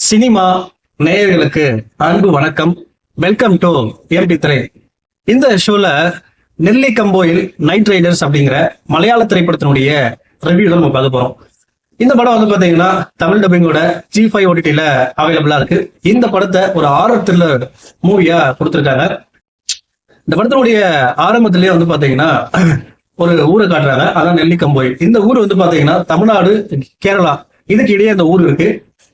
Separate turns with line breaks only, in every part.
Cinema நேயர்களுக்கு அன்பு வணக்கம். Welcome to MP3. இந்த ஷோல நெல்லிக்கம்போயில் நைட் ரைடர்ஸ் அப்படிங்கிற மலையாள திரைப்படத்தினுடைய ரிவ்யூ தான் நம்ம பார்க்க போறோம். இந்த படம் வந்து பாத்தீங்கன்னா தமிழ் டப்பிங்கோட G5 OTT-ல அவைலபிளா இருக்கு. இந்த படத்தை ஒரு ஹாரர் த்ரில்லர் மூவியா கொடுத்திருக்காங்க. இந்த படத்தினுடைய ஆரம்பத்திலேயே வந்து பாத்தீங்கன்னா ஒரு ஊரை காட்டுறாங்க, அதான் நெல்லிக்கம்போயில். இந்த ஊர் வந்து பாத்தீங்கன்னா தமிழ்நாடு, கேரளா இதுக்கு இடையே அந்த ஊர் இருக்கு.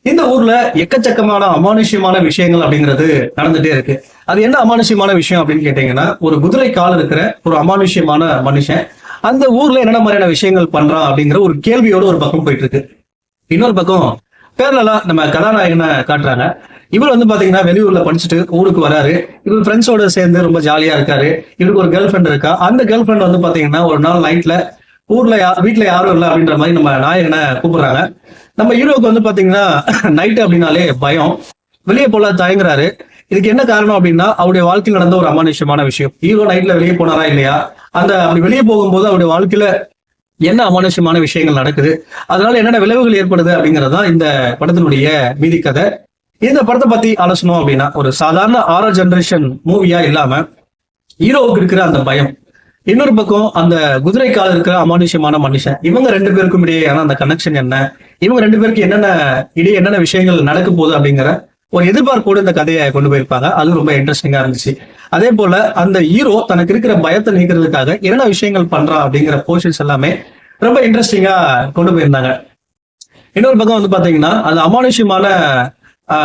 இந்த ஊர்ல எக்கச்சக்கமான அமானுஷ்யமான விஷயங்கள் அப்படிங்கிறது நடந்துட்டே இருக்கு. அது என்ன அமானுஷ்யமான விஷயம் அப்படின்னு கேட்டீங்கன்னா, ஒரு குதிரை கால் இருக்கிற ஒரு அமானுஷ்யமான மனுஷன் அந்த ஊர்ல என்னென்ன மாதிரியான விஷயங்கள் பண்றான் அப்படிங்கிற ஒரு கேள்வியோட ஒரு பக்கம் போயிட்டு இருக்கு. இன்னொரு பக்கம் பேரலா நம்ம கதாநாயகனை காட்டுறாங்க. இவர் வந்து பாத்தீங்கன்னா வெளியூர்ல படிச்சுட்டு ஊருக்கு வராரு. இவர் ஃப்ரெண்ட்ஸோட சேர்ந்து ரொம்ப ஜாலியா இருக்காரு. இவருக்கு ஒரு கேர்ள் ஃப்ரெண்ட் இருக்கா. அந்த கேர்ள் ஃப்ரெண்ட் வந்து பாத்தீங்கன்னா ஒரு நாள் நைட்ல ஊர்ல வீட்டுல யாரும் இல்லை அப்படின்ற மாதிரி நம்ம நாயகனை கூப்பிடுறாங்க. நம்ம ஹீரோக்கு வந்து பாத்தீங்கன்னா நைட்டு அப்படின்னாலே பயம், வெளியே போல தயங்குறாரு. இதுக்கு என்ன காரணம் அப்படின்னா அவருடைய வாழ்க்கையில் நடந்த ஒரு அமானுஷ்யமான விஷயம். ஹீரோ நைட்ல வெளியே போனாரா இல்லையா, அந்த அப்படி வெளியே போகும்போது அவருடைய வாழ்க்கையில என்ன அமானுஷ்யமான விஷயங்கள் நடக்குது, அதனால என்னென்ன விளைவுகள் ஏற்படுது அப்படிங்கறதுதான் இந்த படத்தினுடைய மீதி கதை. இந்த படத்தை பத்தி ஆலோசனம் அப்படின்னா, ஒரு சாதாரண ஆரர் ஜெனரேஷன் மூவியா இல்லாம ஹீரோவுக்கு இருக்கிற அந்த பயம், இன்னொரு பக்கம் அந்த குதிரை கால இருக்கிற அமானுஷ்யமான மனுஷன், இவங்க ரெண்டு பேருக்கும் இடையேயான அந்த கனெக்ஷன் என்ன, இவங்க ரெண்டு பேருக்கு என்னென்ன விஷயங்கள் நடக்க போகுது அப்படிங்கிற ஒரு எதிர்பார்ப்போடு இந்த கதையை கொண்டு போயிருப்பாங்க. அது ரொம்ப இன்ட்ரெஸ்டிங்கா இருந்துச்சு. அதே போல அந்த ஹீரோ தனக்கு இருக்கிற பயத்தை நீக்கிறதுக்காக என்னென்ன விஷயங்கள் பண்றான் அப்படிங்கிற போர்ஷன்ஸ் எல்லாமே ரொம்ப இன்ட்ரெஸ்டிங்கா கொண்டு போயிருந்தாங்க. இன்னொரு பக்கம் வந்து பாத்தீங்கன்னா அந்த அமானுஷ்யமான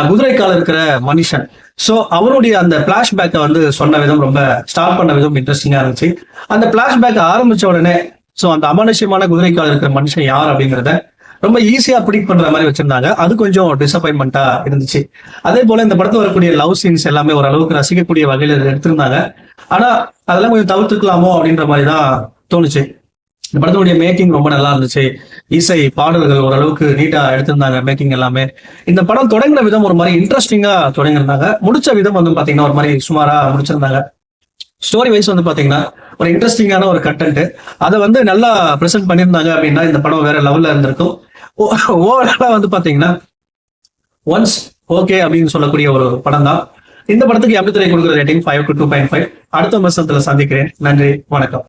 குதிரை கால இருக்கிற மனுஷன், சோ அவருடைய அந்த பிளாஷ்பேக்கை வந்து சொன்ன விதம், ரொம்ப ஸ்டார்ட் பண்ண விதம் இன்ட்ரெஸ்டிங்கா இருந்துச்சு. அந்த பிளாஷ்பேக் ஆரம்பிச்ச உடனே சோ அந்த அமானுஷ்யமான குதிரை கால இருக்கிற மனுஷன் யார் அப்படிங்கிறத ரொம்ப ஈஸியா ப்ரிடிக்ட் பண்ற மாதிரி வச்சிருந்தாங்க. அது கொஞ்சம் டிசப்பாயின்மெண்டா இருந்துச்சு. அதே போல இந்த படத்துல வரக்கூடிய லவ் சீன்ஸ் எல்லாமே ஓரளவுக்கு ரசிக்கக்கூடிய வகையில எடுத்திருந்தாங்க. ஆனா அதெல்லாம் கொஞ்சம் தவிர்த்துக்கலாமோ அப்படின்ற மாதிரி தான் தோணுச்சு. இந்த படத்தினுடைய மேக்கிங் ரொம்ப நல்லா இருந்துச்சு. இசை பாடல்கள் ஓரளவுக்கு நீட்டா எடுத்திருந்தாங்க. மேக்கிங் எல்லாமே இந்த படம் தொடங்கின விதம் ஒரு மாதிரி இன்ட்ரெஸ்டிங்கா தொடங்கியிருந்தாங்க. முடிச்ச விதம் வந்து பாத்தீங்கன்னா ஒரு மாதிரி சுமாரா முடிச்சிருந்தாங்க. ஸ்டோரி வைஸ் வந்து பாத்தீங்கன்னா ஒரு இன்ட்ரெஸ்டிங்கான ஒரு கண்டென்ட், அதை வந்து நல்லா பிரசென்ட் பண்ணியிருந்தாங்க அப்படின்னா இந்த படம் வேற லெவல்ல இருந்திருக்கும். ஓவராலா வந்து பாத்தீங்கன்னா ஒன்ஸ் ஓகே அப்படின்னு சொல்லக்கூடிய ஒரு படம் தான். இந்த படத்துக்கு MP3 கொடுக்குற ரேட்டிங் 5 to 2.5. அடுத்த வருஷத்துல சந்திக்கிறேன். நன்றி, வணக்கம்.